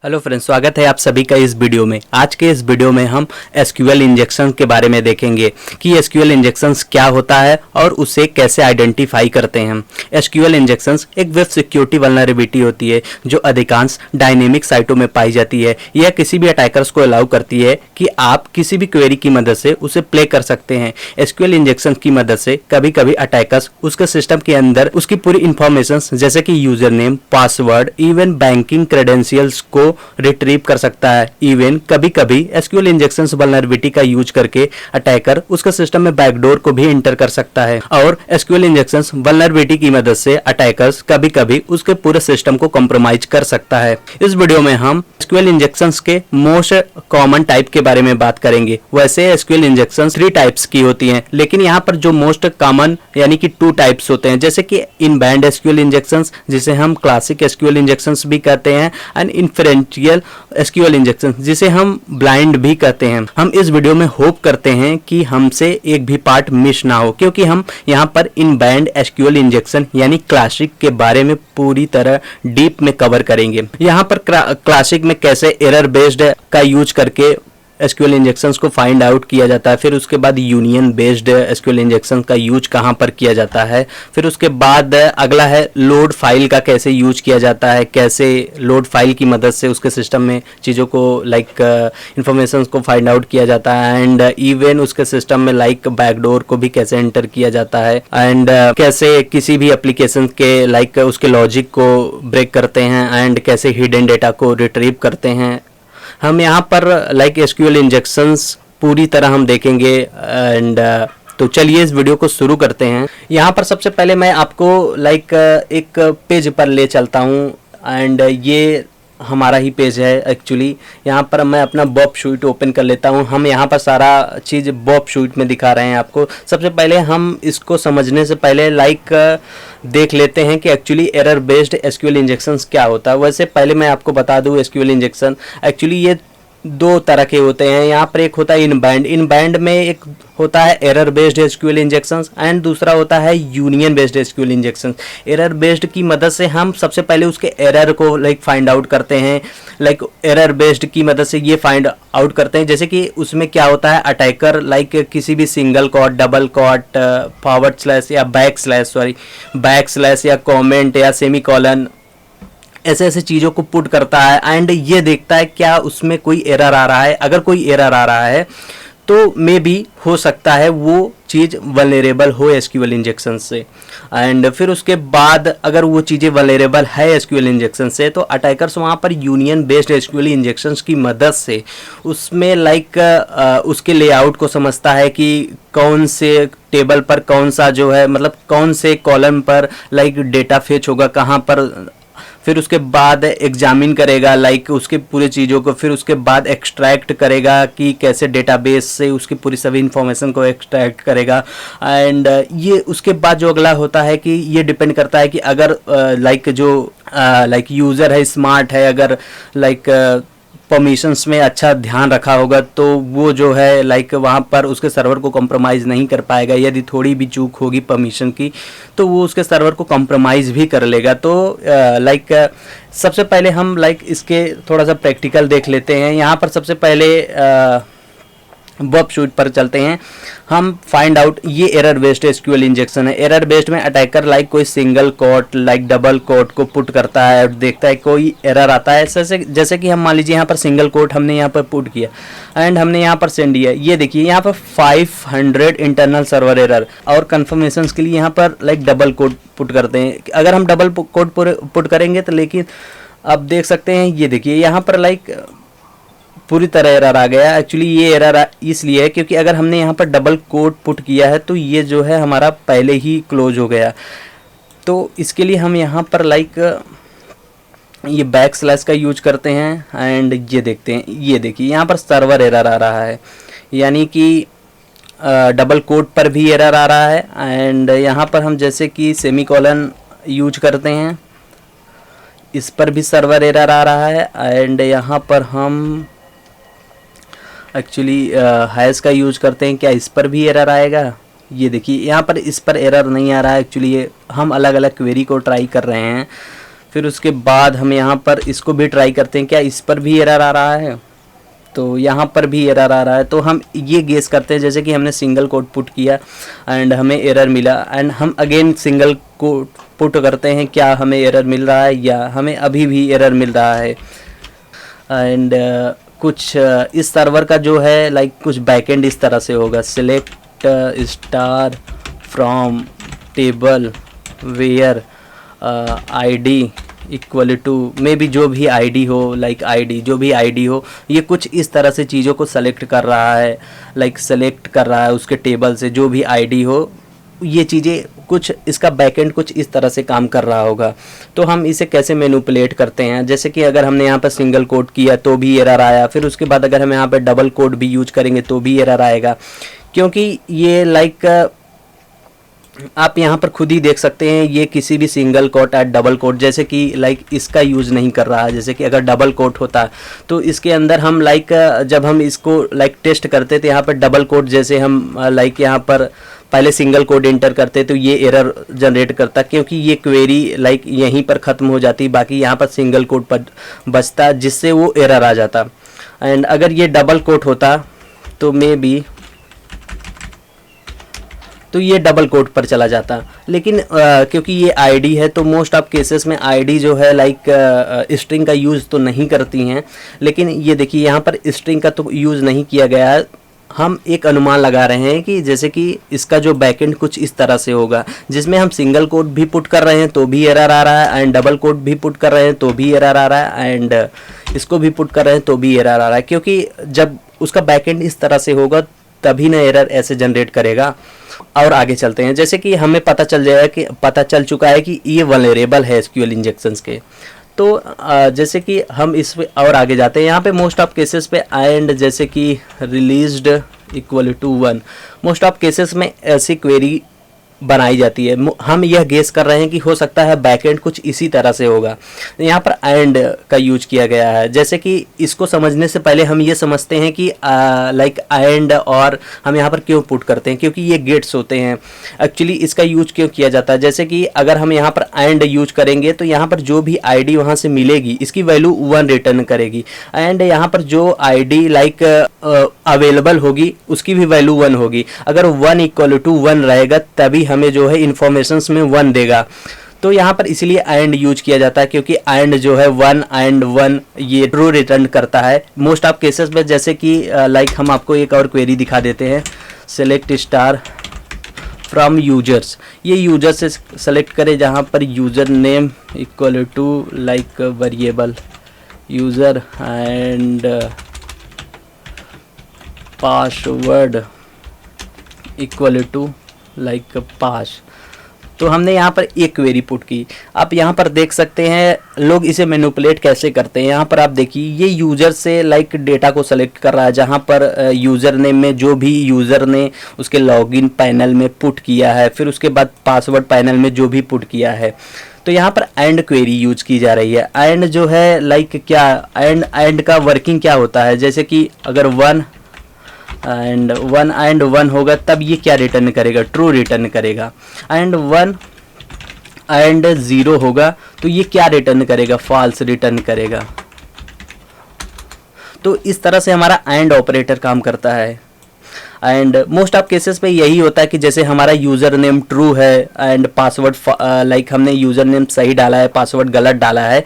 Hello friends, स्वागत है आप सभी का इस वीडियो में। आज के इस वीडियो में हम एसक्यूएल इंजेक्शन के बारे में देखेंगे कि एसक्यूएल इंजेक्शंस क्या होता है और उसे कैसे आइडेंटिफाई करते हैं। एसक्यूएल इंजेक्शंस एक वेब सिक्योरिटी वल्नरेबिलिटी होती है जो अधिकांश डायनेमिक साइटों में पाई जाती है। यह किसी भी अटैकर्स को अलाउ करती है कि आप किसी भी क्वेरी की मदद से उसे प्ले कर सकते हैं। एसक्यूएल इंजेक्शन की मदद से कभी कभी अटैकर्स उसके सिस्टम के अंदर उसकी पूरी इंफॉर्मेशन जैसे कि user name, password, even banking credentials को रिट्रीव कर सकता है। इवन कभी कभी एसक्यूएल इंजेक्शंस वल्नरेबिलिटी का यूज करके अटैकर उसके सिस्टम में बैकडोर को भी इंटर कर सकता है और एसक्यूएल इंजेक्शंस वल्नरेबिलिटी की मदद से अटैकर्स कभी कभी उसके पूरे सिस्टम को कॉम्प्रोमाइज कर सकता है। इस वीडियो में हम एसक्यूएल इंजेक्शंस के मोस्ट कॉमन टाइप के बारे में बात करेंगे। वैसे एसक्यूएल इंजेक्शंस 3 टाइप्स की होती हैं, लेकिन यहाँ पर जो मोस्ट कॉमन यानी कि 2 टाइप्स होते हैं, जैसे कि इनबाउंड एसक्यूएल इंजेक्शंस जिसे हम क्लासिक एसक्यूएल इंजेक्शंस भी कहते हैं एंड इन्फरेंशियल एसक्यूएल इंजेक्शन जिसे हम ब्लाइंड भी कहते हैं। हम इस वीडियो में होप करते हैं कि हमसे एक भी पार्ट मिस ना हो, क्योंकि हम यहाँ पर इनबाउंड एसक्यूएल इंजेक्शन यानी क्लासिक के बारे में पूरी तरह डीप में कवर करेंगे। यहाँ पर क्लासिक में कैसे एरर बेस्ड का यूज करके एसक्यूएल इंजेक्शंस को फाइंड आउट किया जाता है, फिर उसके बाद यूनियन बेस्ड एसक्यूएल इंजेक्शन का यूज कहाँ पर किया जाता है, फिर उसके बाद अगला है लोड फाइल का कैसे यूज किया जाता है, कैसे लोड फाइल की मदद से उसके सिस्टम में चीज़ों को इंफॉर्मेशन को फाइंड आउट किया जाता है एंड इवन उसके सिस्टम में बैकडोर को भी कैसे एंटर किया जाता है एंड कैसे किसी भी एप्लीकेशन के उसके लॉजिक को ब्रेक करते हैं एंड कैसे हिडन डेटा को रिट्रीव करते हैं। हम यहाँ पर एसक्यूएल इंजेक्शंस पूरी तरह हम देखेंगे एंड तो चलिए इस वीडियो को शुरू करते हैं। यहाँ पर सबसे पहले मैं आपको एक पेज पर ले चलता हूँ एंड ये हमारा ही पेज है एक्चुअली। यहाँ पर मैं अपना बॉब शूट ओपन कर लेता हूँ। हम यहाँ पर सारा चीज़ बॉब शूट में दिखा रहे हैं आपको। सबसे पहले हम इसको समझने से पहले देख लेते हैं कि actually error based SQL injections क्या होता है। वैसे पहले मैं आपको बता दूँ एसक्यूएल इंजेक्शन एक्चुअली ये 2 तरह के होते हैं। यहाँ पर एक होता है इनबाउंड में एक होता है error based SQL injections and दूसरा होता है union based SQL injections. Error based की मदद से हम सबसे पहले उसके एरर को फाइंड आउट करते हैं। एरर बेस्ड की मदद से ये फाइंड आउट करते हैं, जैसे कि उसमें क्या होता है अटैकर किसी भी single quote, double quote, forward slash या बैक स्लैश या कॉमेंट या सेमीकोलन ऐसे चीज़ों को पुट करता है एंड ये देखता है क्या उसमें कोई एरर आ रहा है। अगर कोई एरर आ रहा है तो मे बी हो सकता है वो चीज़ वल्नरेबल हो एसक्यूएल इंजेक्शन से एंड फिर उसके बाद अगर वो चीज़ें वल्नरेबल है एसक्यूएल इंजेक्शन से तो अटैकर्स वहाँ पर यूनियन बेस्ड एसक्यूएल इंजेक्शंस की मदद से उसमें उसके लेआउट को समझता है कि कौन से टेबल पर कौन सा जो है कौन से कॉलम पर डेटा फेच होगा कहाँ पर, फिर उसके बाद एग्जामिन करेगा उसके पूरे चीज़ों को, फिर उसके बाद एक्सट्रैक्ट करेगा कि कैसे डेटाबेस से उसकी पूरी सभी इंफॉर्मेशन को एक्सट्रैक्ट करेगा एंड ये उसके बाद जो अगला होता है कि ये डिपेंड करता है कि अगर यूज़र है, स्मार्ट है, अगर परमिशंस में अच्छा ध्यान रखा होगा तो वो जो है वहाँ पर उसके सर्वर को कॉम्प्रोमाइज़ नहीं कर पाएगा। यदि थोड़ी भी चूक होगी परमिशन की तो वो उसके सर्वर को कॉम्प्रोमाइज़ भी कर लेगा। तो सबसे पहले हम इसके थोड़ा सा प्रैक्टिकल देख लेते हैं। यहाँ पर सबसे पहले बॉब शूट पर चलते हैं। हम फाइंड आउट ये एरर बेस्ड एसक्यूएल इंजेक्शन है। एरर बेस्ड में अटैकर कोई सिंगल कोट डबल कोट को पुट करता है और देखता है कोई एरर आता है। जैसे कि हम मान लीजिए यहाँ पर सिंगल कोट हमने यहाँ पर पुट किया एंड हमने यहाँ पर सेंड किया। ये देखिए यहाँ पर 500 इंटरनल सर्वर एरर और कन्फर्मेशन के लिए यहाँ पर डबल कोट पुट करते हैं। अगर हम डबल कोट पुट करेंगे तो लेकिन अब देख सकते हैं ये देखिए यहाँ पर पूरी तरह एरर आ गया। एक्चुअली ये एरर इसलिए है क्योंकि अगर हमने यहाँ पर डबल कोट पुट किया है तो ये जो है हमारा पहले ही क्लोज हो गया। तो इसके लिए हम यहाँ पर ये बैक स्लैश का यूज करते हैं एंड ये देखते हैं, ये देखिए यहाँ पर सर्वर एरर आ रहा है, यानी कि डबल कोट पर भी एरर आ रहा है एंड यहाँ पर हम जैसे कि सेमीकोलन यूज करते हैं इस पर भी सर्वर एरर आ रहा है एंड यहाँ पर हम एक्चुअली हैश का यूज करते हैं। क्या इस पर भी एरर आएगा? ये देखिए यहाँ पर इस पर एरर नहीं आ रहा है। एक्चुअली ये हम अलग अलग क्वेरी को ट्राई कर रहे हैं। फिर उसके बाद हम यहाँ पर इसको भी ट्राई करते हैं, क्या इस पर भी एरर आ रहा है, तो यहाँ पर भी एरर आ रहा है। तो हम ये गेस करते हैं, जैसे कि हमने सिंगल कोट पुट किया एंड हमें एरर मिला, एंड हम अगेन सिंगल कोट पुट करते हैं, क्या हमें एरर मिल रहा है या हमें अभी भी एरर मिल रहा है। एंड कुछ इस सर्वर का जो है लाइक कुछ बैकएंड इस तरह से होगा, select star from table where ID equal to maybe जो भी आईडी हो, लाइक आईडी जो भी आईडी हो, ये कुछ इस तरह से चीज़ों को सेलेक्ट कर रहा है, लाइक सेलेक्ट कर रहा है उसके टेबल से जो भी आईडी हो, ये चीज़ें कुछ इसका बैकएंड कुछ इस तरह से काम कर रहा होगा। तो हम इसे कैसे मैनिपुलेट करते हैं, जैसे कि अगर हमने यहाँ पर सिंगल कोट किया तो भी एरर आया, फिर उसके बाद अगर हम यहाँ पर डबल कोट भी यूज करेंगे तो भी एरर आएगा, क्योंकि ये लाइक आप यहाँ पर खुद ही देख सकते हैं, ये किसी भी सिंगल कोट या डबल कोट जैसे कि लाइक इसका यूज़ नहीं कर रहा है। जैसे कि अगर डबल कोट होता तो इसके अंदर हम लाइक जब हम इसको लाइक टेस्ट करते थे यहाँ पर डबल कोट, जैसे हम लाइक यहाँ पर पहले सिंगल कोड एंटर करते तो ये एरर जनरेट करता, क्योंकि ये क्वेरी लाइक यहीं पर ख़त्म हो जाती, बाकी यहाँ पर सिंगल कोड पर बचता जिससे वो एरर आ जाता। एंड अगर ये डबल कोट होता तो मे बी तो ये डबल कोट पर चला जाता, लेकिन क्योंकि ये आईडी है तो मोस्ट ऑफ केसेस में आईडी जो है लाइक स्ट्रिंग का यूज़ तो नहीं करती हैं, लेकिन ये देखिए यहाँ पर स्ट्रिंग का तो यूज़ नहीं किया गया है। हम एक अनुमान लगा रहे हैं कि जैसे कि इसका जो बैकएंड कुछ इस तरह से होगा, जिसमें हम सिंगल कोड भी पुट कर रहे हैं तो भी एरर आ रहा है, एंड डबल कोड भी पुट कर रहे हैं तो भी एरर आ रहा है, एंड इसको भी पुट कर रहे हैं तो भी एरर आ रहा है, क्योंकि जब उसका बैकएंड इस तरह से होगा तभी ना एरर ऐसे जनरेट करेगा। और आगे चलते हैं, जैसे कि हमें पता चल चुका है कि ये वल्नरेबल है एसक्यूएल इंजेक्शंस के। तो जैसे कि हम इस पे और आगे जाते हैं, यहाँ पे मोस्ट ऑफ केसेस पे एंड जैसे कि released equal to 1 most of cases में ऐसी क्वेरी बनाई जाती है। हम यह गेस कर रहे हैं कि हो सकता है बैकएंड कुछ इसी तरह से होगा। यहाँ पर एंड का यूज किया गया है, जैसे कि इसको समझने से पहले हम ये समझते हैं कि लाइक एंड और हम यहाँ पर क्यों पुट करते हैं, क्योंकि ये गेट्स होते हैं। एक्चुअली इसका यूज क्यों किया जाता है, जैसे कि अगर हम यहाँ पर एंड यूज करेंगे तो यहाँ पर जो भी आईडी वहाँ से मिलेगी इसकी वैल्यू 1 रिटर्न करेगी, एंड यहाँ पर जो आईडी लाइक अवेलेबल होगी उसकी भी वैल्यू 1 होगी। अगर 1 इक्वल टू 1 रहेगा तभी हमें जो है इन्फॉर्मेशंस में 1 देगा। तो यहाँ पर इसलिए एंड यूज किया जाता है, क्योंकि एंड जो है 1 एंड 1 ये ट्रू रिटर्न करता है मोस्ट ऑफ केसेस में। जैसे कि लाइक हम आपको एक और क्वेरी दिखा देते हैं, सेलेक्ट स्टार फ्रॉम यूजर्स। ये यूजर से सेलेक्ट करें जहाँ पर user name equal to like variable user and password equal to like pass. तो हमने यहाँ पर एक क्वेरी पुट की। आप यहाँ पर देख सकते हैं लोग इसे मैनिपुलेट कैसे करते हैं। यहाँ पर आप देखिए ये यूज़र से लाइक डेटा को सेलेक्ट कर रहा है, जहाँ पर यूज़र नेम में जो भी यूज़र ने उसके लॉगिन पैनल में पुट किया है, फिर उसके बाद पासवर्ड पैनल में जो भी पुट किया है। तो यहाँ पर एंड क्वेरी यूज की जा रही है। एंड जो है लाइक क्या एंड का वर्किंग क्या होता है, जैसे कि अगर 1 एंड 1 होगा तब ये क्या रिटर्न करेगा, ट्रू रिटर्न करेगा। एंड 1 एंड 0 होगा तो ये क्या रिटर्न करेगा, फॉल्स रिटर्न करेगा। तो इस तरह से हमारा एंड ऑपरेटर काम करता है। एंड मोस्ट ऑफ केसेस पे यही होता है कि जैसे हमारा यूज़र नेम ट्रू है एंड पासवर्ड लाइक हमने यूज़र नेम सही डाला है, पासवर्ड गलत डाला है,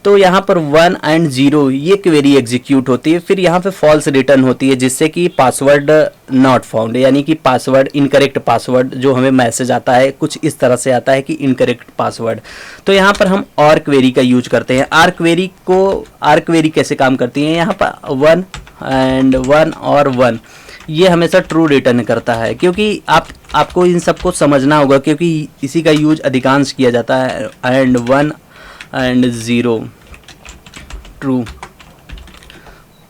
तो यहाँ पर 1 एंड 0 ये क्वेरी एग्जीक्यूट होती है। फिर यहाँ पे फॉल्स रिटर्न होती है जिससे कि पासवर्ड नॉट फाउंड, यानी कि पासवर्ड इनकरेक्ट पासवर्ड जो हमें मैसेज आता है कुछ इस तरह से आता है कि इनकरेक्ट पासवर्ड। तो यहाँ पर हम और क्वेरी का यूज करते हैं। आर क्वेरी कैसे काम करती है, यहाँ पर 1 एंड 1 और 1 ये हमेशा ट्रू रिटर्न करता है, क्योंकि आपको इन सबको समझना होगा क्योंकि इसी का यूज अधिकांश किया जाता है। And 1 and 0 true.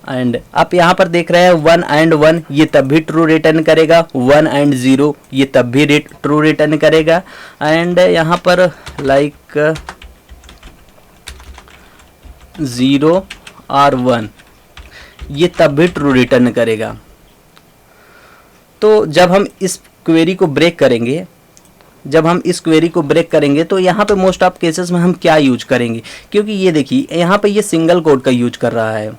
एंड आप यहाँ पर देख रहे हैं 1 एंड 1 ये तब भी ट्रू रिटर्न करेगा, 1 एंड 0 ये तब भी ट्रू रिटर्न करेगा। एंड यहाँ पर लाइक 0 और 1 ये तब भी ट्रू रिटर्न करेगा। तो जब हम इस क्वेरी को ब्रेक करेंगे जब हम इस क्वेरी को ब्रेक करेंगे तो यहाँ पे मोस्ट ऑफ केसेस में हम क्या यूज करेंगे, क्योंकि ये देखिए यहाँ पे ये सिंगल कोड का यूज कर रहा है।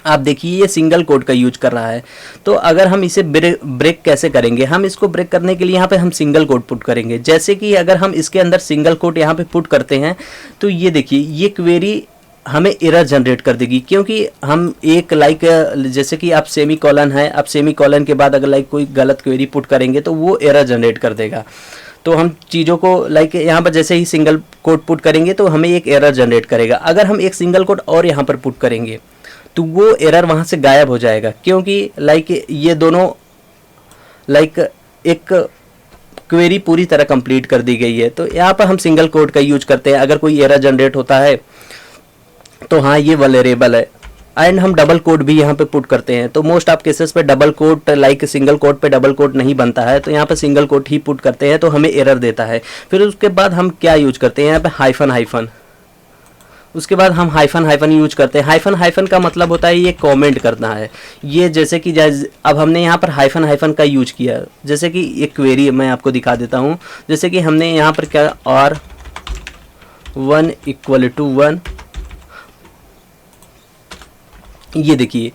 आप देखिए ये सिंगल कोड का यूज कर रहा है। तो अगर हम इसे ब्रेक कैसे करेंगे, हम इसको ब्रेक करने के लिए यहाँ पे हम सिंगल कोड पुट करेंगे। जैसे कि अगर हम इसके अंदर सिंगल कोड यहाँ पे पुट करते हैं तो ये देखिए ये क्वेरी हमें एरर जनरेट कर देगी, क्योंकि हम एक जैसे कि आप सेमी कॉलन है, आप सेमी कॉलन के बाद अगर कोई गलत क्वेरी पुट करेंगे तो वो एरर जनरेट कर देगा। तो हम चीज़ों को यहाँ पर जैसे ही सिंगल कोड पुट करेंगे तो हमें एक एरर जनरेट करेगा। अगर हम एक सिंगल कोड और यहाँ पर पुट करेंगे तो वो एरर वहाँ से गायब हो जाएगा, क्योंकि ये दोनों एक क्वेरी पूरी तरह कंप्लीट कर दी गई है। तो यहाँ पर हम सिंगल कोड का यूज करते हैं। अगर कोई एरर जनरेट होता है तो हाँ ये वल्नरेबल है, एंड हम डबल कोड भी यहाँ पे पुट करते हैं। तो मोस्ट ऑफ केसेस पे डबल कोड सिंगल कोड पे डबल कोड नहीं बनता है, तो यहाँ पे सिंगल कोड ही पुट करते हैं तो हमें एरर देता है। फिर उसके बाद हम क्या यूज करते हैं, यहाँ पे हाइफन, उसके बाद हम हाइफन यूज करते हैं। हाइफन का मतलब होता है ये कमेंट करना है। ये जैसे कि अब हमने यहाँ पर हाइफन का यूज किया, जैसे कि एक क्वेरी मैं आपको दिखा देता हूँ। जैसे कि हमने यहाँ पर क्या और 1 = 1, ये देखिए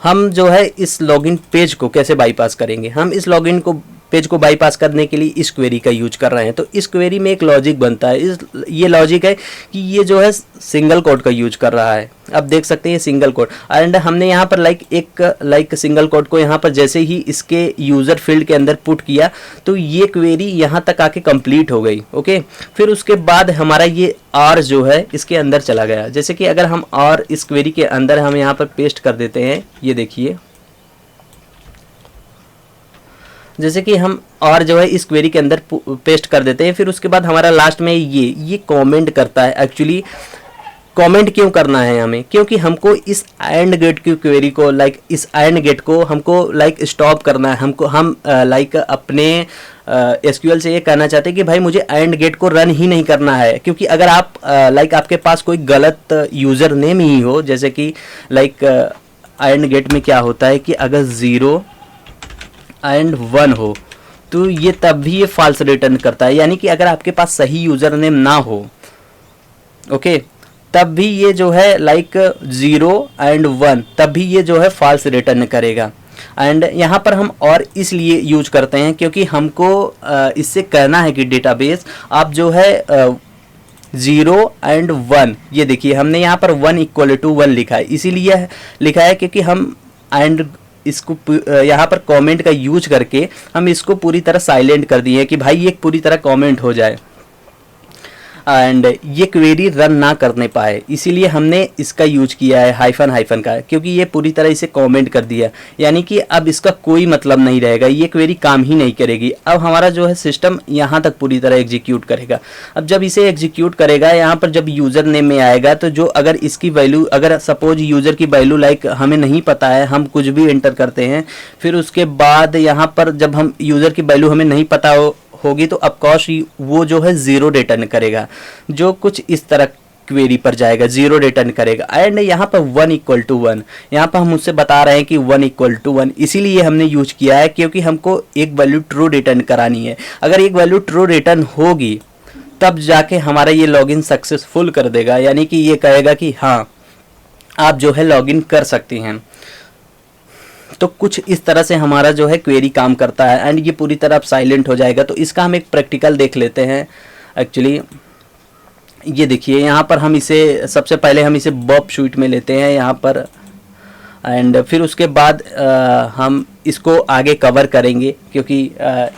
हम जो है इस लॉगिन पेज को कैसे बाईपास करेंगे। हम इस लॉगिन को पेज को बाईपास करने के लिए इस क्वेरी का यूज कर रहे हैं। तो इस क्वेरी में एक लॉजिक बनता है। ये लॉजिक है कि ये जो है सिंगल कोड का यूज कर रहा है। अब देख सकते हैं सिंगल कोड, एंड हमने यहाँ पर एक सिंगल कोड को यहाँ पर जैसे ही इसके यूज़र फील्ड के अंदर पुट किया तो ये क्वेरी यहाँ तक आके कंप्लीट हो गई। ओके, फिर उसके बाद हमारा ये आर जो है इसके अंदर चला गया। जैसे कि अगर हम और इस क्वेरी के अंदर हम यहाँ पर पेस्ट कर देते हैं, ये देखिए जैसे कि हम और जो है इस क्वेरी के अंदर पेस्ट कर देते हैं। फिर उसके बाद हमारा लास्ट में ये कमेंट करता है। एक्चुअली कमेंट क्यों करना है हमें, क्योंकि हमको इस एंड गेट की क्वेरी को इस एंड गेट को हमको स्टॉप करना है। हम अपने एसक्यूएल से ये कहना चाहते हैं कि भाई मुझे एंड गेट को रन ही नहीं करना है, क्योंकि अगर आप आपके पास कोई गलत यूज़र नेम ही हो, जैसे कि एंड गेट में क्या होता है कि अगर 0 एंड 1 हो तो ये तब भी ये फॉल्स रिटर्न करता है। यानी कि अगर आपके पास सही यूज़र नेम ना हो, ओके, तब भी ये जो है 0 एंड 1 तब भी ये जो है फॉल्स रिटर्न करेगा। एंड यहाँ पर हम और इसलिए यूज करते हैं क्योंकि हमको इससे कहना है कि डेटाबेस आप जो है 0 एंड 1, ये देखिए हमने यहाँ पर 1 = 1 लिखा है, इसीलिए लिखा है क्योंकि हम एंड इसको यहाँ पर कमेंट का यूज करके हम इसको पूरी तरह साइलेंट कर दिए कि भाई ये पूरी तरह कमेंट हो जाए एंड ये क्वेरी रन ना करने पाए, इसीलिए हमने इसका यूज किया है हाइफन का, क्योंकि ये पूरी तरह इसे कमेंट कर दिया। यानी कि अब इसका कोई मतलब नहीं रहेगा, ये क्वेरी काम ही नहीं करेगी। अब हमारा जो है सिस्टम यहाँ तक पूरी तरह एग्जीक्यूट करेगा। अब जब इसे एग्जीक्यूट करेगा, यहाँ पर जब यूज़र नेम में आएगा तो जो अगर इसकी वैल्यू, अगर सपोज यूज़र की वैल्यू हमें नहीं पता है, हम कुछ भी एंटर करते हैं, फिर उसके बाद यहाँ पर जब हम यूज़र की वैल्यू हमें नहीं पता होगी तो ऑफकोर्स वो जो है 0 रिटर्न करेगा, जो कुछ इस तरह क्वेरी पर जाएगा, 0 रिटर्न करेगा। एंड यहाँ पर 1 = 1, यहाँ पर हम उससे बता रहे हैं कि 1 = 1, इसीलिए हमने यूज किया है क्योंकि हमको एक वैल्यू ट्रू रिटर्न करानी है। अगर एक वैल्यू ट्रू रिटर्न होगी तब जाके हमारा ये लॉगिन सक्सेसफुल कर देगा, यानी कि ये कहेगा कि हाँ आप जो है लॉगिन कर सकते हैं। तो कुछ इस तरह से हमारा जो है क्वेरी काम करता है एंड ये पूरी तरह अब साइलेंट हो जाएगा। तो इसका हम एक प्रैक्टिकल देख लेते हैं। एक्चुअली ये देखिए यहाँ पर हम इसे सबसे पहले हम इसे बॉब शूट में लेते हैं यहाँ पर, एंड फिर उसके बाद हम इसको आगे कवर करेंगे क्योंकि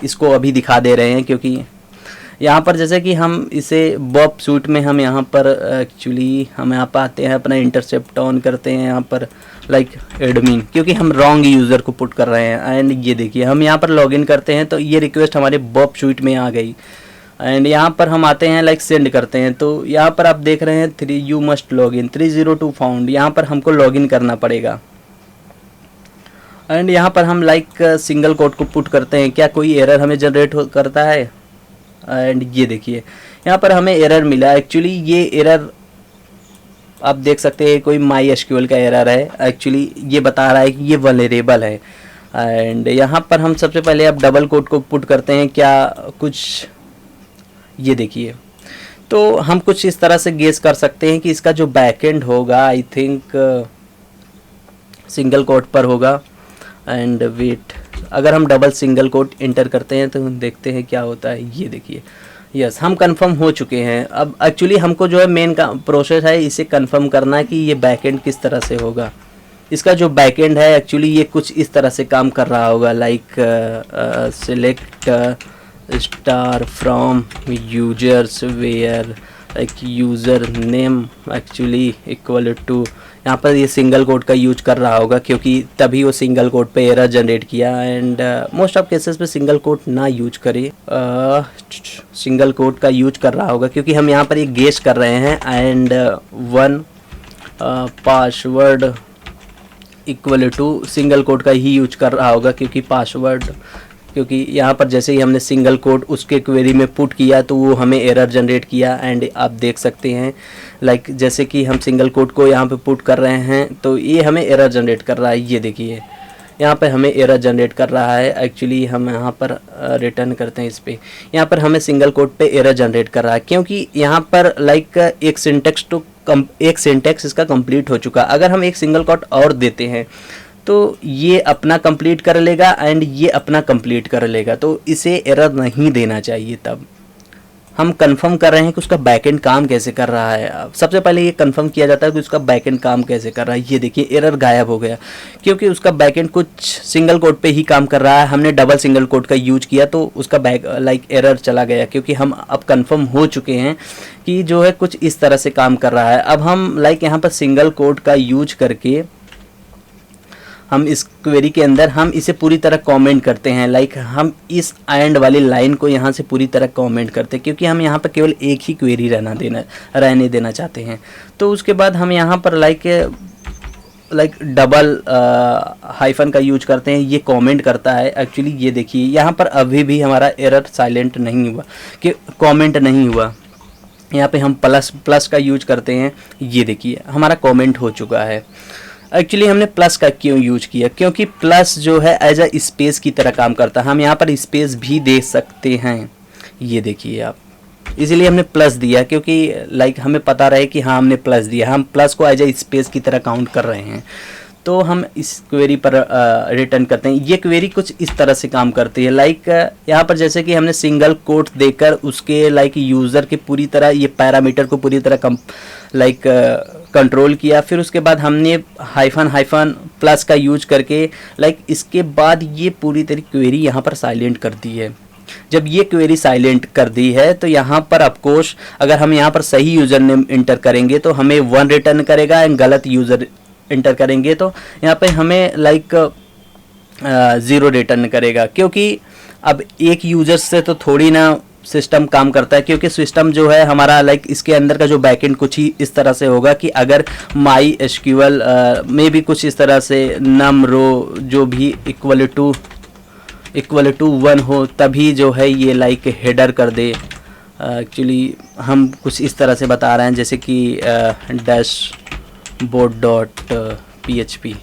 इसको अभी दिखा दे रहे हैं। क्योंकि यहाँ पर जैसे कि हम इसे बॉब शूट में हम यहाँ पर एक्चुअली हम यहाँ पर आते हैं, अपना इंटरसेप्ट ऑन करते हैं यहाँ पर एडमिन, क्योंकि हम रॉन्ग यूज़र को पुट कर रहे हैं। एंड ये देखिए हम यहाँ पर लॉगिन करते हैं तो ये रिक्वेस्ट हमारे बॉब शूट में आ गई। एंड यहाँ पर हम आते हैं सेंड करते हैं, तो यहाँ पर आप देख रहे हैं 3 यू मस्ट लॉगिन 302 फाउंड, यहाँ पर हमको लॉगिन करना पड़ेगा। एंड यहाँ पर हम सिंगल कोड को पुट करते हैं, क्या कोई एरर हमें जनरेट करता है। एंड ये देखिए यहाँ पर हमें एरर मिला। एक्चुअली ये एरर आप देख सकते हैं कोई MySQL का एरर है। एक्चुअली ये बता रहा है कि ये वल्नरेबल है। एंड यहाँ पर हम सबसे पहले अब डबल कोट को पुट करते हैं। क्या कुछ ये देखिए, तो हम कुछ इस तरह से गेस कर सकते हैं कि इसका जो बैकएंड होगा आई थिंक सिंगल कोट पर होगा। एंड वेट, अगर हम डबल सिंगल कोट इंटर करते हैं तो देखते हैं क्या होता है। ये देखिए, यस हम कंफर्म हो चुके हैं। अब एक्चुअली हमको जो है मेन का प्रोसेस है इसे कंफर्म करना है कि ये बैकएंड किस तरह से होगा। इसका जो बैकएंड है एक्चुअली ये कुछ इस तरह से काम कर रहा होगा, like select star from users where like user name actually equal to, यहाँ पर ये सिंगल कोट का यूज कर रहा होगा क्योंकि तभी वो सिंगल कोट पे एरर जनरेट किया। एंड मोस्ट ऑफ केसेस पे सिंगल कोट ना यूज करे, सिंगल कोट का यूज कर रहा होगा क्योंकि हम यहाँ पर ये गेस कर रहे हैं। And one password equal to single quote का ही यूज कर रहा होगा क्योंकि पासवर्ड, क्योंकि यहाँ पर जैसे ही हमने सिंगल कोट उसके क्वेरी में पुट किया तो वो हमें एरर जनरेट किया। एंड आप देख सकते हैं लाइक जैसे कि हम सिंगल कोट को यहाँ पे पुट कर रहे हैं तो ये हमें एरर जनरेट कर रहा है। ये देखिए यहाँ पे हमें एरर जनरेट कर रहा है। एक्चुअली हम यहाँ पर रिटर्न करते हैं इस पर, यहाँ पर हमें सिंगल कोट पे एरर जनरेट कर रहा है क्योंकि यहाँ पर लाइक एक सिंटेक्स इसका कंप्लीट हो चुका। अगर हम एक सिंगल कोट और देते हैं तो ये अपना कंप्लीट कर लेगा एंड ये अपना कंप्लीट कर लेगा, तो इसे एरर नहीं देना चाहिए। तब हम कंफर्म कर रहे हैं कि उसका बैकएंड काम कैसे कर रहा है। सबसे पहले ये कंफर्म किया जाता है कि उसका बैकएंड काम कैसे कर रहा है। ये देखिए एरर गायब हो गया क्योंकि उसका बैकएंड कुछ सिंगल कोड पे ही काम कर रहा है। हमने डबल सिंगल कोड का यूज किया तो उसका एरर चला गया क्योंकि हम अब कंफर्म हो चुके हैं कि जो है कुछ इस तरह से काम कर रहा है। अब हम यहाँ पर सिंगल कोड का यूज करके हम इस क्वेरी के अंदर हम इसे पूरी तरह कमेंट करते हैं। हम इस एंड वाली लाइन को यहाँ से पूरी तरह कमेंट करते हैं क्योंकि हम यहाँ पर केवल एक ही क्वेरी रहने देना चाहते हैं। तो उसके बाद हम यहाँ पर डबल हाइफन का यूज करते हैं। ये कमेंट करता है। एक्चुअली ये देखिए यहाँ पर अभी भी हमारा एरर साइलेंट नहीं हुआ कि कमेंट नहीं हुआ। यहाँ पे हम प्लस का यूज करते हैं। ये देखिए हमारा कमेंट हो चुका है। एक्चुअली हमने प्लस का क्यों यूज किया, क्योंकि प्लस जो है एज अ स्पेस की तरह काम करता है। हम यहाँ पर स्पेस भी दे सकते हैं, ये देखिए आप, इसीलिए हमने प्लस दिया क्योंकि हमें पता रहे कि हाँ हमने प्लस दिया। हम प्लस को एज अ स्पेस की तरह काउंट कर रहे हैं। तो हम इस क्वेरी पर रिटर्न करते हैं। ये क्वेरी कुछ इस तरह से काम करती है। यहाँ पर जैसे कि हमने सिंगल कोट देकर उसके यूज़र के पूरी तरह ये पैरामीटर को पूरी तरह कंट्रोल किया। फिर उसके बाद हमने हाइफन प्लस का यूज करके इसके बाद ये पूरी तरह क्वेरी यहाँ पर साइलेंट कर दी है। जब ये क्वेरी साइलेंट कर दी है तो यहाँ पर ऑफकोर्स अगर हम यहाँ पर सही यूज़र नेम इंटर करेंगे तो हमें 1 रिटर्न करेगा एंड गलत यूज़र इंटर करेंगे तो यहाँ पे हमें 0 रिटर्न करेगा। क्योंकि अब एक यूज़र से तो थोड़ी ना सिस्टम काम करता है, क्योंकि सिस्टम जो है हमारा इसके अंदर का जो बैकएंड कुछ ही इस तरह से होगा कि अगर माई एसक्यूएल में भी कुछ इस तरह से नम रो जो भी इक्वल टू 1 हो तभी जो है ये हेडर कर दे। एक्चुअली हम कुछ इस तरह से बता रहे हैं जैसे कि dashboard.php,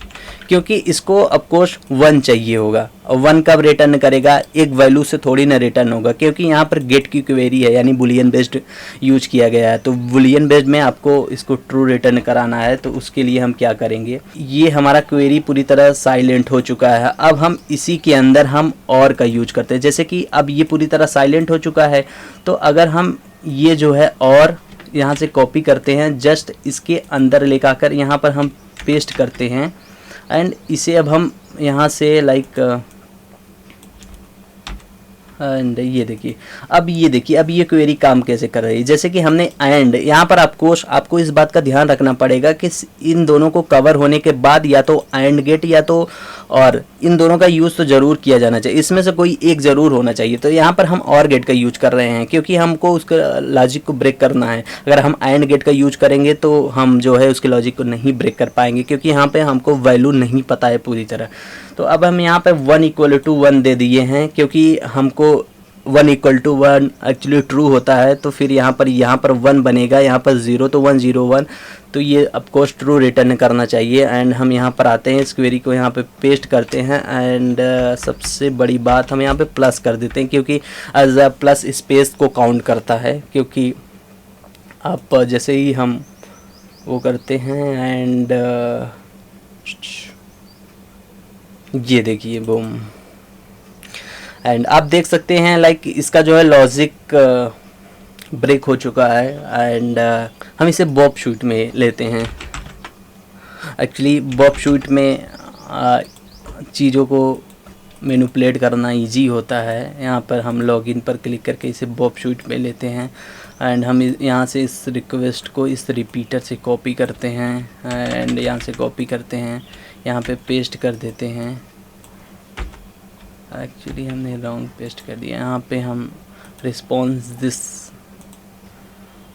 क्योंकि इसको ऑफकोर्स 1 चाहिए होगा। और 1 कब रिटर्न करेगा, एक वैल्यू से थोड़ी ना रिटर्न होगा, क्योंकि यहाँ पर गेट की क्वेरी है यानी बुलियन बेस्ड यूज किया गया है। तो बुलियन बेस्ड में आपको इसको ट्रू रिटर्न कराना है। तो उसके लिए हम क्या करेंगे, ये हमारा क्वेरी पूरी तरह साइलेंट हो चुका है। अब हम इसी के अंदर हम और का यूज करते हैं। जैसे कि अब ये पूरी तरह साइलेंट हो चुका है तो अगर हम ये जो है और यहाँ से कॉपी करते हैं, जस्ट इसके अंदर लेकर यहाँ पर हम पेस्ट करते हैं एंड इसे अब हम यहाँ से एंड ये देखिए अब ये क्वेरी काम कैसे कर रही है। जैसे कि हमने एंड यहाँ पर आपको इस बात का ध्यान रखना पड़ेगा कि इन दोनों को कवर होने के बाद या तो एंड गेट या तो और इन दोनों का यूज़ तो ज़रूर किया जाना चाहिए। इसमें से कोई एक ज़रूर होना चाहिए। तो यहाँ पर हम और गेट का यूज कर रहे हैं क्योंकि हमको उसका लॉजिक को ब्रेक करना है। अगर हम एंड गेट का यूज करेंगे तो हम जो है उसके लॉजिक को नहीं ब्रेक कर पाएंगे, क्योंकि यहाँ पे हमको वैल्यू नहीं पता है पूरी तरह। तो अब हम यहाँ पे 1 = 1 दे दिए हैं क्योंकि हमको 1 इक्वल टू 1 एक्चुअली ट्रू होता है, तो फिर यहाँ पर 1 बनेगा, यहाँ पर 0 तो 1 0 1, तो ये ऑफकोर्स ट्रू रिटर्न करना चाहिए। एंड हम यहाँ पर आते हैं, इस क्वेरी को यहाँ पे पेस्ट करते हैं एंड सबसे बड़ी बात हम यहाँ पे प्लस कर देते हैं, क्योंकि एज अ प्लस स्पेस को काउंट करता है। क्योंकि आप जैसे ही हम वो करते हैं एंड ये देखिए बूम, एंड आप देख सकते हैं लाइक इसका जो है लॉजिक ब्रेक हो चुका है। एंड हम इसे बॉब शूट में लेते हैं। एक्चुअली बॉब शूट में चीज़ों को मैनिपुलेट करना इजी होता है। यहाँ पर हम लॉगिन पर क्लिक करके इसे बॉब शूट में लेते हैं एंड हम यहाँ से इस रिक्वेस्ट को इस रिपीटर से कॉपी करते हैं एंड यहाँ से कॉपी करते हैं, यहाँ पे पेस्ट कर देते हैं। एक्चुअली हमने रॉन्ग पेस्ट कर दिया। यहाँ पे हम रिस्पॉन्स दिस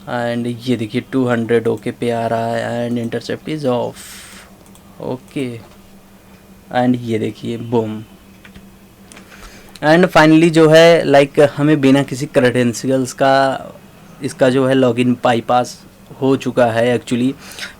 एंड ये देखिए 200 ओके पे आ रहा है and intercept is of okay and ये देखिए बूम। एंड फाइनली जो है लाइक हमें बिना किसी क्रेडेंशियल्स का इसका जो है लॉगिन बाईपास हो चुका है एक्चुअली।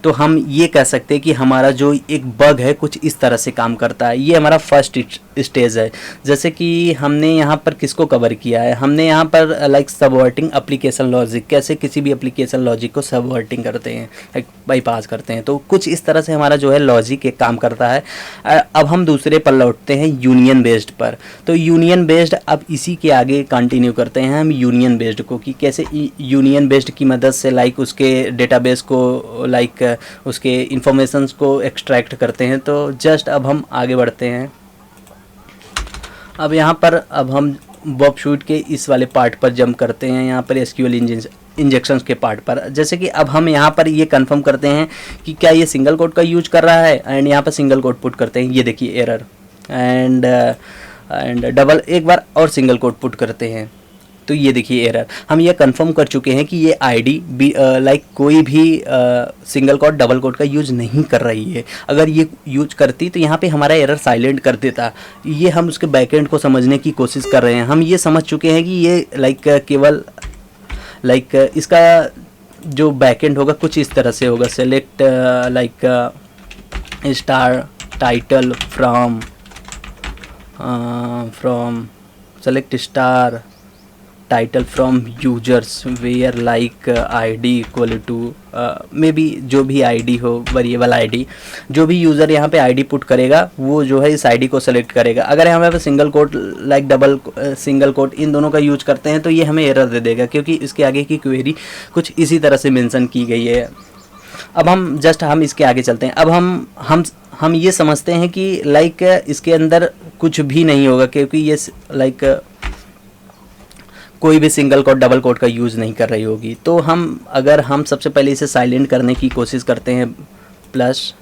तो हम ये कह सकते हैं कि हमारा जो एक बग है कुछ इस तरह से काम करता है। ये हमारा फर्स्ट स्टेज है। जैसे कि हमने यहाँ पर किसको कवर किया है, हमने यहाँ पर लाइक सबवर्टिंग एप्लीकेशन लॉजिक, कैसे किसी भी एप्लीकेशन लॉजिक को सबवर्टिंग करते हैं, लाइक बाईपास करते हैं। तो कुछ इस तरह से हमारा जो है लॉजिक एक काम करता है। अब हम दूसरे पर लौटते हैं यूनियन बेस्ड पर। तो यूनियन बेस्ड अब इसी के आगे कंटिन्यू करते हैं हम यूनियन बेस्ड को, कि कैसे यूनियन बेस्ड की मदद से लाइक उसके डेटाबेस को लाइक उसके इंफॉर्मेशंस को एक्सट्रैक्ट करते हैं। तो जस्ट अब हम आगे बढ़ते हैं। अब यहाँ पर अब हम बॉब शूट के इस वाले पार्ट पर जंप करते हैं, यहाँ पर एसक्यूएल इंजेक्शंस के पार्ट पर। जैसे कि अब हम यहाँ पर ये कंफर्म करते हैं कि क्या ये सिंगल कोट का यूज कर रहा है एंड यहाँ पर सिंगल कोट पुट करते हैं। ये देखिए एरर एंड डबल एक बार और सिंगल कोट पुट करते हैं, तो ये देखिए एरर। हम ये कंफर्म कर चुके हैं कि ये आईडी लाइक कोई भी सिंगल कोट डबल कोट का यूज नहीं कर रही है। अगर ये यूज करती तो यहाँ पे हमारा एरर साइलेंट कर देता। ये हम उसके बैकएंड को समझने की कोशिश कर रहे हैं। हम ये समझ चुके हैं कि ये लाइक केवल लाइक इसका जो बैकएंड होगा कुछ इस तरह से होगा। Select like star title from select star title from users where like ID equal to maybe जो भी आईडी हो, वेरिएबल आईडी, जो भी यूज़र यहाँ पे आईडी पुट करेगा वो जो है इस आईडी को सेलेक्ट करेगा। अगर हम यहाँ पे single quote like double single quote इन दोनों का यूज करते हैं तो ये हमें एरर दे देगा, क्योंकि इसके आगे की क्वेरी कुछ इसी तरह से मेंशन की गई है। अब हम इसके आगे चलते हैं। अब हम ये समझते हैं कि लाइक इसके अंदर कुछ भी नहीं होगा, क्योंकि ये लाइक कोई भी सिंगल कोट डबल कोट का यूज़ नहीं कर रही होगी। तो अगर हम सबसे पहले इसे साइलेंट करने की कोशिश करते हैं प्लस,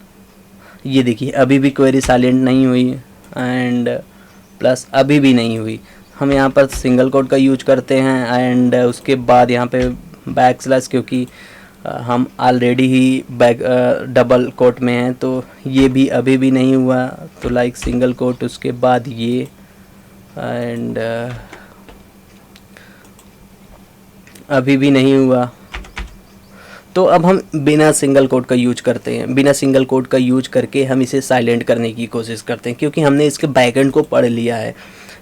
ये देखिए अभी भी क्वेरी साइलेंट नहीं हुई एंड प्लस अभी भी नहीं हुई। हम यहाँ पर सिंगल कोट का यूज करते हैं एंड उसके बाद यहाँ पे बैक स्लैश, क्योंकि हम ऑलरेडी ही डबल कोट में हैं, तो ये भी अभी भी नहीं हुआ। तो लाइक सिंगल कोट उसके बाद ये एंड अभी भी नहीं हुआ। तो अब हम बिना सिंगल कोट का यूज करते हैं। बिना सिंगल कोट का यूज करके हम इसे साइलेंट करने की कोशिश करते हैं, क्योंकि हमने इसके बैकएंड को पढ़ लिया है।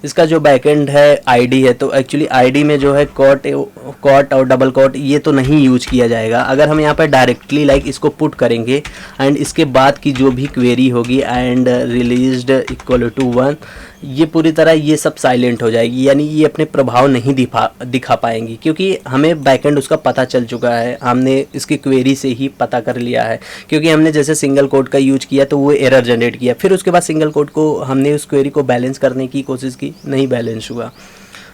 इसका जो बैकएंड है आईडी है, तो एक्चुअली आईडी में जो है कोट और डबल कोट ये तो नहीं यूज किया जाएगा। अगर हम यहाँ पर डायरेक्टली लाइक इसको पुट करेंगे एंड इसके बाद की जो भी क्वेरी होगी एंड रिलीज्ड इक्वल टू 1, ये पूरी तरह ये सब साइलेंट हो जाएगी, यानी ये अपने प्रभाव नहीं दिखा पाएंगी, क्योंकि हमें बैकएंड उसका पता चल चुका है। हमने इसकी क्वेरी से ही पता कर लिया है, क्योंकि हमने जैसे सिंगल कोट का यूज किया तो वो एरर जनरेट किया, फिर उसके बाद सिंगल कोट को हमने उस क्वेरी को बैलेंस करने की कोशिश की, नहीं बैलेंस हुआ।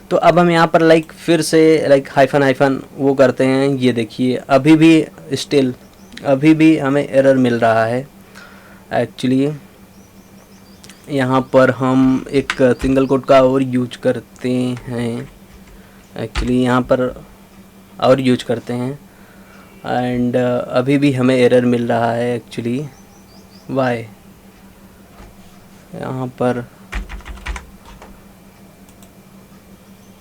तो अब हम यहाँ पर लाइक फिर से लाइक हाइफन वो करते हैं। ये देखिए अभी भी स्टिल अभी भी हमें एरर मिल रहा है। एक्चुअली यहाँ पर हम एक सिंगल कोट का और यूज करते हैं। एक्चुअली यहाँ पर और यूज करते हैं एंड अभी भी हमें एरर मिल रहा है। एक्चुअली वाई यहाँ पर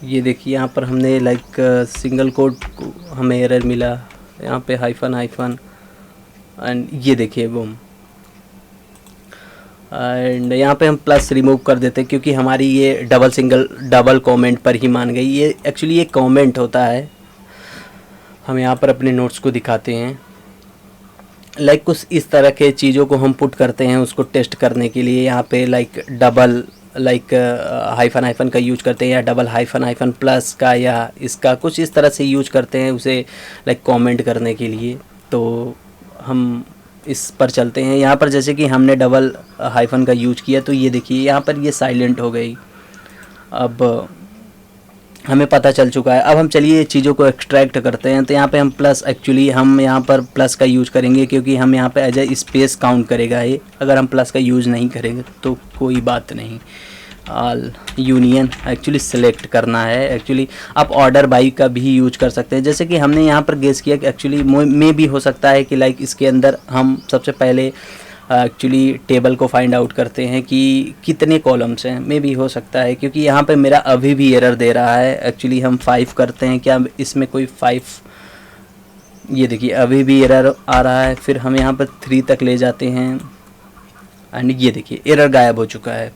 ये देखिए यहाँ पर हमने लाइक सिंगल कोट को हमें एरर मिला, यहाँ पे हाइफन हाइफन, एंड ये देखिए बूम, एंड यहाँ पे हम प्लस रिमूव कर देते हैं क्योंकि हमारी ये डबल कमेंट पर ही मान गई। ये एक्चुअली ये कमेंट होता है। हम यहाँ पर अपने नोट्स को दिखाते हैं, लाइक कुछ इस तरह के चीज़ों को हम पुट करते हैं उसको टेस्ट करने के लिए। यहाँ पे like double like hyphen hyphen का यूज करते हैं, या डबल हाइफन हाइफन प्लस का, या इसका कुछ इस तरह से यूज करते हैं उसे लाइक कमेंट करने के लिए। तो हम इस पर चलते हैं। यहाँ पर जैसे कि हमने डबल हाइफन का यूज किया तो ये देखिए यहाँ पर ये साइलेंट हो गई। अब हमें पता चल चुका है। अब हम चलिए चीज़ों को एक्सट्रैक्ट करते हैं। तो यहाँ पे हम प्लस, एक्चुअली हम यहाँ पर प्लस का यूज़ करेंगे क्योंकि हम यहाँ पे एज ए स्पेस काउंट करेगा ये। अगर हम प्लस का यूज़ नहीं करेंगे तो कोई बात नहीं। ऑल यूनियन एक्चुअली सिलेक्ट करना है। एक्चुअली आप ऑर्डर बाई का भी यूज कर सकते हैं, जैसे कि हमने यहाँ पर गेस किया कि एक्चुअली में भी हो सकता है कि लाइक इसके अंदर हम सबसे पहले एक्चुअली टेबल को फाइंड आउट करते हैं कि कितने कॉलम्स हैं। में भी हो सकता है क्योंकि यहाँ पे मेरा अभी भी एरर दे रहा है। एक्चुअली हम 5 करते हैं, क्या इसमें कोई 5, ये देखिए अभी भी एरर आ रहा है। फिर हम यहाँ पर 3 तक ले जाते हैं एंड ये देखिए एरर गायब हो चुका है,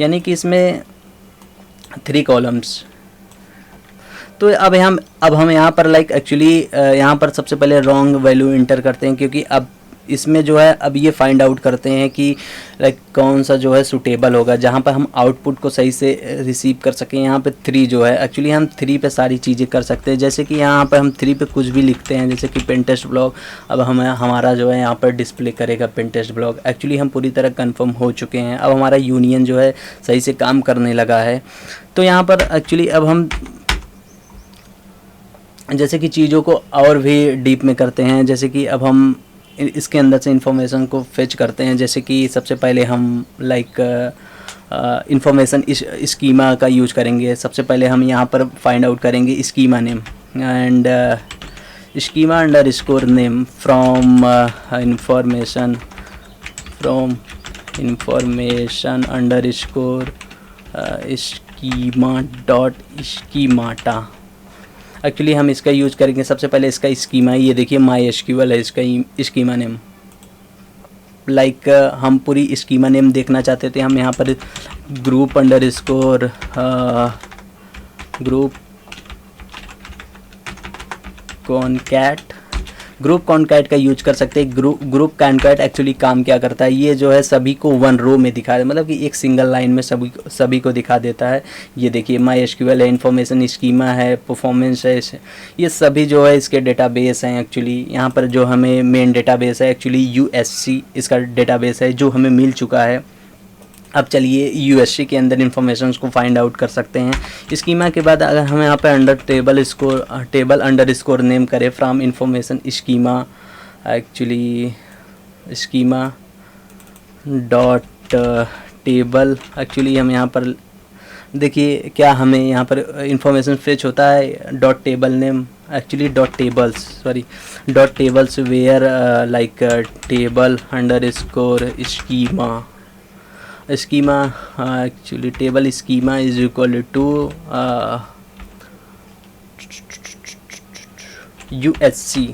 यानी कि इसमें 3 कॉलम्स। तो अब हम यहाँ पर लाइक एक्चुअली यहाँ पर सबसे पहले रॉन्ग वैल्यू इंटर करते हैं क्योंकि अब इसमें जो है अब ये फाइंड आउट करते हैं कि लाइक कौन सा जो है सूटेबल होगा जहाँ पर हम आउटपुट को सही से रिसीव कर सकें। यहाँ पे 3 जो है एक्चुअली हम 3 पे सारी चीज़ें कर सकते हैं, जैसे कि यहाँ पर हम 3 पे कुछ भी लिखते हैं, जैसे कि पिंटरेस्ट ब्लॉग। अब हमारा जो है यहाँ पर डिस्प्ले करेगा पिंटरेस्ट ब्लॉग। एक्चुअली हम पूरी तरह कन्फर्म हो चुके हैं। अब हमारा यूनियन जो है सही से काम करने लगा है। तो यहाँ पर एक्चुअली अब हम जैसे कि चीज़ों को और भी डीप में करते हैं, जैसे कि अब हम इसके अंदर से इंफॉर्मेशन को फेच करते हैं। जैसे कि सबसे पहले हम लाइक इंफॉर्मेशन स्कीमा का यूज करेंगे। सबसे पहले हम यहाँ पर फाइंड आउट करेंगे schema name and schema underscore name from information underscore schema dot schemata. Actually हम इसका यूज करेंगे सबसे पहले इसका स्कीमा। ये देखिए माई एसक्यूएल है इसका स्कीमा नेम। लाइक हम पूरी स्कीमा नेम देखना चाहते थे। हम यहाँ पर ग्रुप अंडरस्कोर ग्रुप कॉनकैट का यूज कर सकते हैं। ग्रुप कॉनकैट एक्चुअली काम क्या करता है, ये जो है सभी को 1 रो में दिखा, मतलब कि एक सिंगल लाइन में सभी को दिखा देता है। ये देखिए माई एसक्यूएल है, इन्फॉर्मेशन स्कीमा है, परफॉर्मेंस है, ये सभी जो है इसके डेटाबेस हैं। एक्चुअली यहाँ पर जो हमें मेन डेटाबेस है एक्चुअली यूएससी इसका डेटाबेस है जो हमें मिल चुका है। अब चलिए यूएससी के अंदर इन्फॉर्मेशन को फाइंड आउट कर सकते हैं। स्कीमा के बाद अगर हम यहाँ पे अंडर टेबल अंडरस्कोर नेम करें from information schema, actually schema dot table. Actually हम यहाँ पर देखिए क्या हमें यहाँ पर इंफॉर्मेशन फेच होता है dot table name, actually dot tables where like table underscore schema actually table schema is equal to USC.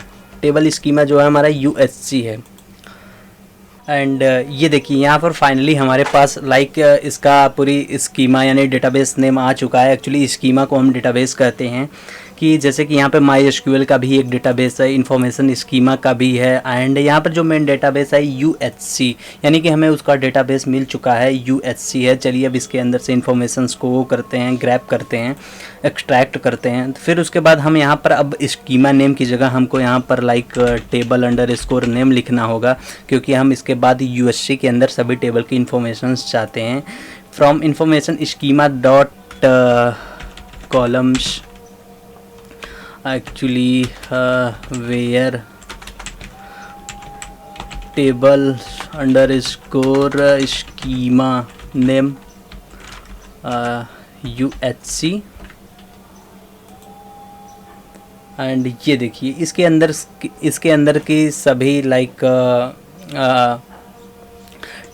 Table schema जो है हमारा यूएससी है। एंड ये देखिए यहाँ पर फाइनली हमारे पास लाइक इसका पूरी स्कीमा यानी डेटाबेस नेम आ चुका है। एक्चुअली स्कीमा को हम डेटाबेस कहते हैं कि जैसे कि यहाँ पे माई एसक्यूएल का भी एक डेटाबेस है, इन्फॉर्मेशन स्कीमा का भी है, एंड यहाँ पर जो मेन डेटाबेस है यूएचसी, यानी कि हमें उसका डेटाबेस मिल चुका है यूएचसी है। चलिए अब इसके अंदर से इन्फॉर्मेशंस को वो करते हैं, ग्रैब करते हैं, एक्सट्रैक्ट करते हैं। फिर उसके बाद हम यहाँ पर अब स्कीमा नेम की जगह हमको यहाँ पर लाइक टेबल अंडरस्कोर नेम लिखना होगा, क्योंकि हम इसके बाद यूएचसी के अंदर सभी टेबल की इन्फॉर्मेशंस चाहते हैं। From information schema dot columns actually where table underscore schema name UHC. And ये देखिए इसके अंदर की सभी लाइक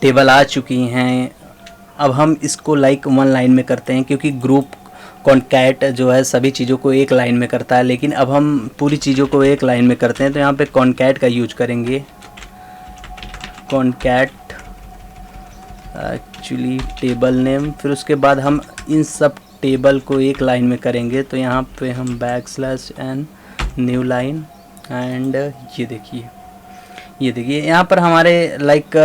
टेबल आ चुकी हैं। अब हम इसको लाइक 1 लाइन में करते हैं, क्योंकि कॉनकैट जो है सभी चीज़ों को एक लाइन में करता है, लेकिन अब हम पूरी चीज़ों को एक लाइन में करते हैं। तो यहाँ पे कॉनकैट का यूज करेंगे, कॉनकैट एक्चुअली टेबल नेम, फिर उसके बाद हम इन सब टेबल को एक लाइन में करेंगे। तो यहाँ पे हम \n न्यू लाइन एंड ये देखिए यहाँ पर हमारे लाइक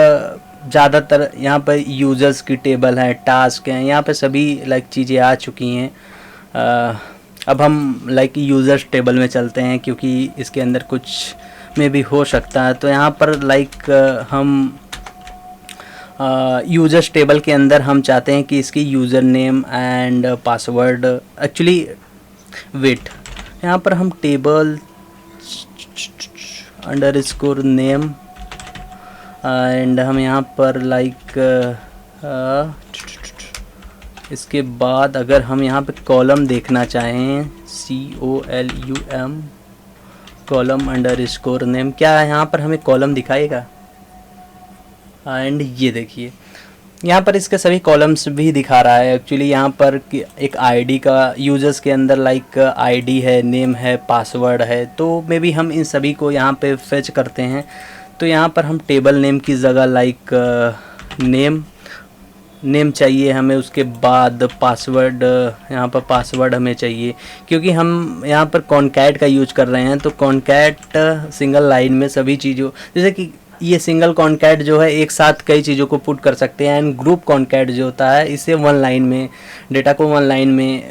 ज़्यादातर यहाँ पर यूज़र्स की टेबल है, टास्क हैं, यहाँ पे सभी लाइक चीज़ें आ चुकी हैं। अब हम लाइक यूज़र्स टेबल में चलते हैं, क्योंकि इसके अंदर कुछ में भी हो सकता है। तो यहाँ पर लाइक हम यूज़र्स टेबल के अंदर हम चाहते हैं कि इसकी user name and password, actually wait, यहाँ पर हम टेबल _ नेम एंड हम यहाँ पर लाइक इसके बाद अगर हम यहाँ पे कॉलम देखना चाहें, COLUM कॉलम _ नेम, क्या यहाँ पर हमें कॉलम दिखाएगा? एंड ये देखिए यहाँ पर इसके सभी कॉलम्स भी दिखा रहा है। एक्चुअली यहाँ पर एक आईडी का यूज़र्स के अंदर लाइक आईडी है, नेम है, पासवर्ड है, तो मे बी हम इन सभी को यहाँ पे फेच करते हैं। तो यहाँ पर हम टेबल नेम की जगह लाइक नेम चाहिए हमें, उसके बाद पासवर्ड, यहाँ पर पासवर्ड हमें चाहिए, क्योंकि हम यहाँ पर कॉनकैट का यूज कर रहे हैं। तो कॉनकैट सिंगल लाइन में सभी चीज़ों, जैसे कि ये सिंगल कॉनकैट जो है एक साथ कई चीज़ों को पुट कर सकते हैं, एंड ग्रुप कॉनकैट जो होता है इसे वन लाइन में, डेटा को वन लाइन में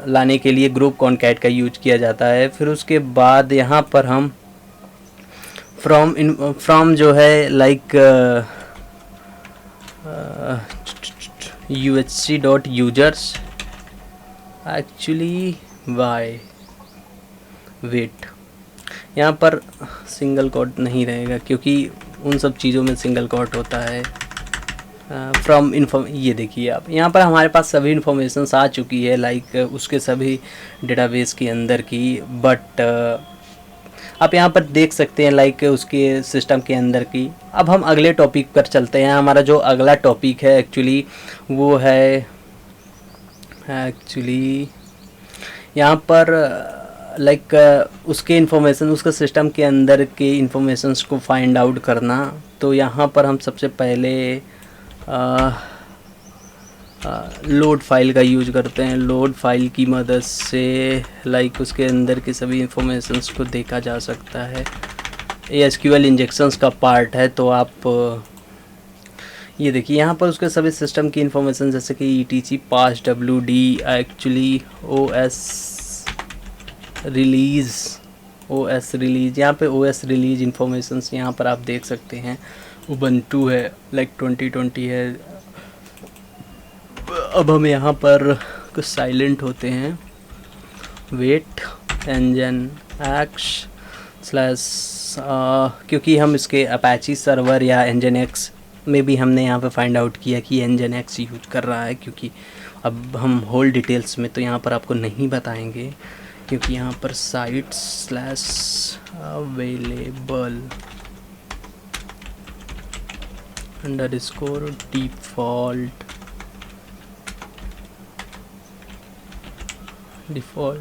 लाने के लिए ग्रुप कॉनकैट का यूज किया जाता है। फिर उसके बाद यहाँ पर हम फ्रॉम जो है like UHC.users actually Y wait, यहाँ पर सिंगल कोट नहीं रहेगा, क्योंकि उन सब चीज़ों में सिंगल कोट होता है। फ्रॉम ये देखिए आप यहाँ पर हमारे पास सभी इन्फॉर्मेशंस आ चुकी है लाइक उसके सभी डेटाबेस के अंदर की, बट आप यहाँ पर देख सकते हैं लाइक उसके सिस्टम के अंदर की। अब हम अगले टॉपिक पर चलते हैं। हमारा जो अगला टॉपिक है एक्चुअली वो है एक्चुअली यहाँ पर लाइक उसके इन्फॉर्मेशन, उसका सिस्टम के अंदर के इन्फॉर्मेशंस को फाइंड आउट करना। तो यहाँ पर हम सबसे पहले लोड फाइल का यूज करते हैं। लोड फाइल की मदद से लाइक उसके अंदर के सभी इन्फॉर्मेशंस को देखा जा सकता है। ये SQL इंजेक्शंस का पार्ट है। तो आप ये देखिए यहाँ पर उसके सभी सिस्टम की इन्फॉर्मेशन, जैसे कि ETC पास WD एक्चुअली OS रिलीज़, यहाँ पे OS रिलीज़ इन्फॉर्मेशंस यहाँ पर आप देख सकते हैं। उबंटू है लाइक 2020 है। अब हम यहाँ पर कुछ साइलेंट होते हैं। वेट nginx / क्योंकि हम इसके अपाची सर्वर या nginx में भी हमने यहाँ पे फाइंड आउट किया कि nginx यूज कर रहा है, क्योंकि अब हम होल डिटेल्स में तो यहाँ पर आपको नहीं बताएंगे, क्योंकि यहाँ पर site/available _default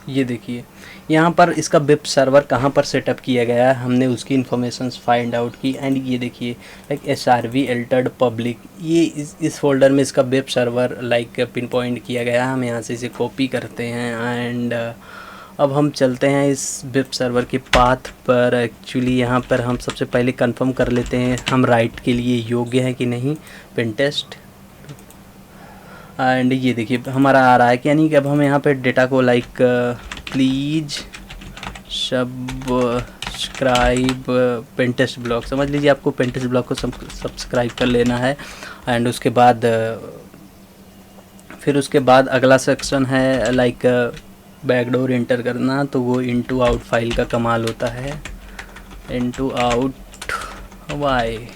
ये देखिए यहाँ पर इसका वेब सर्वर कहाँ पर सेटअप किया गया है, हमने उसकी इन्फॉर्मेशंस फाइंड आउट की। एंड ये देखिए लाइक SRV altered पब्लिक, ये इस फोल्डर में इसका web server like pin point किया गया है। हम यहाँ से इसे कॉपी करते हैं एंड अब हम चलते हैं इस वेब सर्वर के पाथ पर। एक्चुअली यहाँ पर हम सबसे पहले कंफर्म कर लेते हैं हम राइट के लिए योग्य हैं कि नहीं, पेन टेस्ट। एंड ये देखिए हमारा आ रहा है कि यानी कि अब हम यहाँ पे डेटा को like please subscribe pentest blog, समझ लीजिए आपको पेंटेस्ट ब्लॉग को सब्सक्राइब कर लेना है। एंड उसके बाद फिर उसके बाद अगला सेक्शन है लाइक बैकडोर इंटर करना। तो वो इनटू आउट फाइल का कमाल होता है। इनटू आउट वाई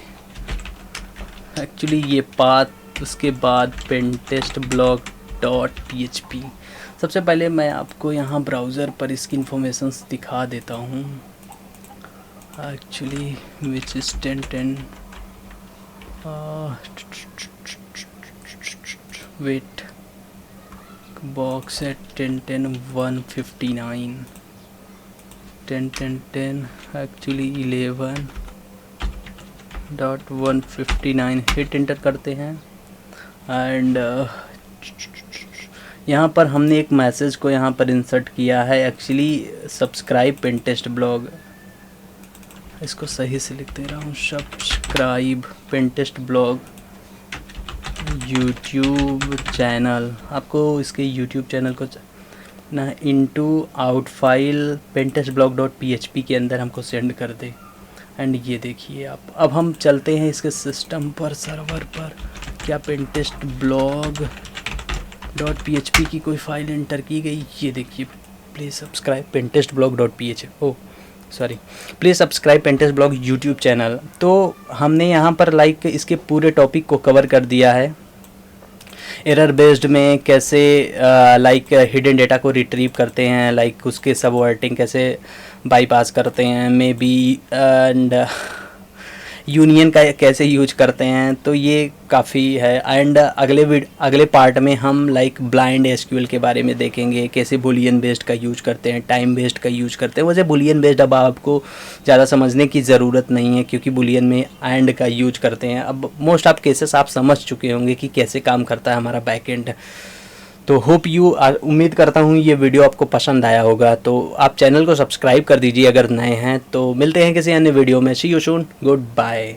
एक्चुअली ये पाथ, उसके बाद pentestblog.php। सबसे पहले मैं आपको यहाँ ब्राउज़र पर इसकी इन्फॉर्मेशंस दिखा देता हूँ। actually which is 1010 wait box at 1010 159 10 actually 11.159 hit inter करते हैं एंड यहाँ पर हमने एक मैसेज को यहाँ पर इंसर्ट किया है एक्चुअली सब्सक्राइब पिंटेस्ट ब्लॉग, इसको सही से लिख दे रहा हूँ, subscribe Pinterest blog YouTube channel. आपको इसके यूट्यूब चैनल को ना इनटू आउट फाइल pinterestblog.php के अंदर हमको सेंड कर दे। एंड ये देखिए आप, अब हम चलते हैं इसके सिस्टम पर, सर्वर पर, क्या pinterestblog.php की कोई फाइल एंटर की गई? ये देखिए, please subscribe pinterestblog.php, oh sorry, please subscribe Pinterest blog YouTube channel. तो हमने यहाँ पर लाइक इसके पूरे टॉपिक को कवर कर दिया है। एरर बेस्ड में कैसे लाइक हिडन डेटा को रिट्रीव करते हैं, लाइक उसके सबवर्टिंग कैसे बाईपास करते हैं मे बी, एंड यूनियन का कैसे यूज करते हैं, तो ये काफ़ी है। एंड अगले पार्ट में हम लाइक ब्लाइंड एसक्यूएल के बारे में देखेंगे, कैसे बुलियन बेस्ड का यूज करते हैं, टाइम बेस्ड का यूज करते हैं। वैसे बुलियन बेस्ड अब आपको ज़्यादा समझने की ज़रूरत नहीं है क्योंकि बुलियन में एंड का यूज करते हैं। अब मोस्ट ऑफ केसेस आप समझ चुके होंगे कि कैसे काम करता है हमारा बैकएंड। तो होप यू, उम्मीद करता हूँ ये वीडियो आपको पसंद आया होगा। तो आप चैनल को सब्सक्राइब कर दीजिए अगर नए हैं। तो मिलते हैं किसी अन्य वीडियो में। सी यू सून, गुड बाय।